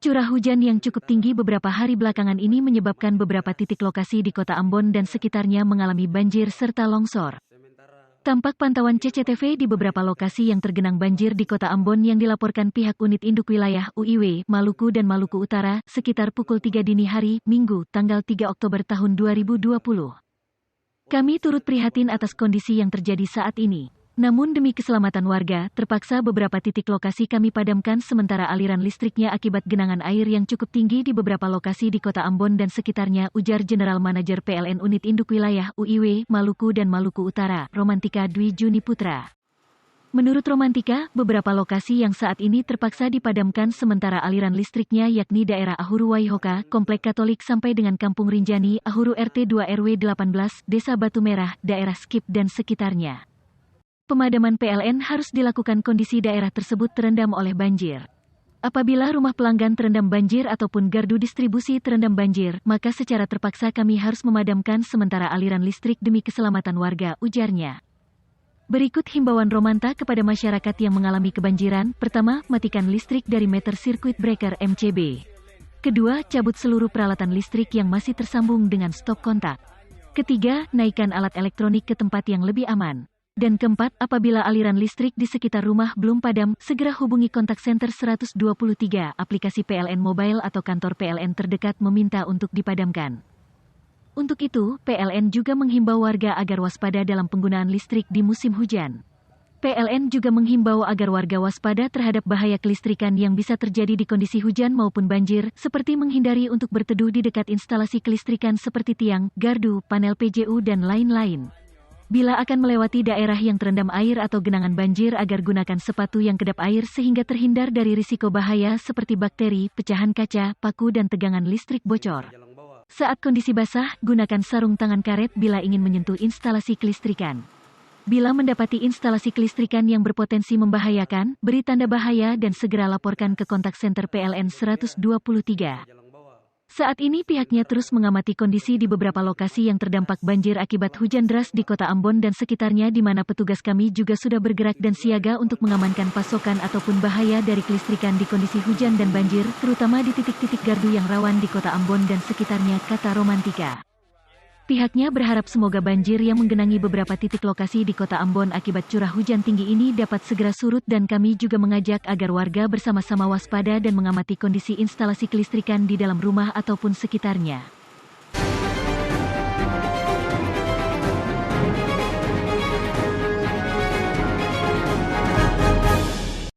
Curah hujan yang cukup tinggi beberapa hari belakangan ini menyebabkan beberapa titik lokasi di kota Ambon dan sekitarnya mengalami banjir serta longsor. Tampak pantauan CCTV di beberapa lokasi yang tergenang banjir di kota Ambon yang dilaporkan pihak Unit Induk Wilayah UIW, Maluku dan Maluku Utara, sekitar pukul 3 dini hari, Minggu, tanggal 3 Oktober tahun 2020. Kami turut prihatin atas kondisi yang terjadi saat ini. Namun demi keselamatan warga, terpaksa beberapa titik lokasi kami padamkan sementara aliran listriknya akibat genangan air yang cukup tinggi di beberapa lokasi di kota Ambon dan sekitarnya, ujar General Manager PLN Unit Induk Wilayah UIW, Maluku dan Maluku Utara, Romantika Dwi Juni Putra. Menurut Romantika, beberapa lokasi yang saat ini terpaksa dipadamkan sementara aliran listriknya yakni daerah Ahuru Waihoka, Komplek Katolik sampai dengan Kampung Rinjani, Ahuru RT 2 RW 18, Desa Batu Merah, daerah Skip dan sekitarnya. Pemadaman PLN harus dilakukan kondisi daerah tersebut terendam oleh banjir. Apabila rumah pelanggan terendam banjir ataupun gardu distribusi terendam banjir, maka secara terpaksa kami harus memadamkan sementara aliran listrik demi keselamatan warga, ujarnya. Berikut himbauan Romanta kepada masyarakat yang mengalami kebanjiran. Pertama, matikan listrik dari meter circuit breaker MCB. Kedua, cabut seluruh peralatan listrik yang masih tersambung dengan stop kontak. Ketiga, naikkan alat elektronik ke tempat yang lebih aman. Dan keempat, apabila aliran listrik di sekitar rumah belum padam, segera hubungi kontak center 123, aplikasi PLN Mobile atau kantor PLN terdekat meminta untuk dipadamkan. Untuk itu, PLN juga menghimbau warga agar waspada dalam penggunaan listrik di musim hujan. PLN juga menghimbau agar warga waspada terhadap bahaya kelistrikan yang bisa terjadi di kondisi hujan maupun banjir, seperti menghindari untuk berteduh di dekat instalasi kelistrikan seperti tiang, gardu, panel PJU, dan lain-lain. Bila akan melewati daerah yang terendam air atau genangan banjir agar gunakan sepatu yang kedap air sehingga terhindar dari risiko bahaya seperti bakteri, pecahan kaca, paku dan tegangan listrik bocor. Saat kondisi basah, gunakan sarung tangan karet bila ingin menyentuh instalasi kelistrikan. Bila mendapati instalasi kelistrikan yang berpotensi membahayakan, beri tanda bahaya dan segera laporkan ke kontak center PLN 123. Saat ini pihaknya terus mengamati kondisi di beberapa lokasi yang terdampak banjir akibat hujan deras di kota Ambon dan sekitarnya di mana petugas kami juga sudah bergerak dan siaga untuk mengamankan pasokan ataupun bahaya dari kelistrikan di kondisi hujan dan banjir, terutama di titik-titik gardu yang rawan di kota Ambon dan sekitarnya, kata Romantika. Pihaknya berharap semoga banjir yang menggenangi beberapa titik lokasi di kota Ambon akibat curah hujan tinggi ini dapat segera surut dan kami juga mengajak agar warga bersama-sama waspada dan mengamati kondisi instalasi kelistrikan di dalam rumah ataupun sekitarnya.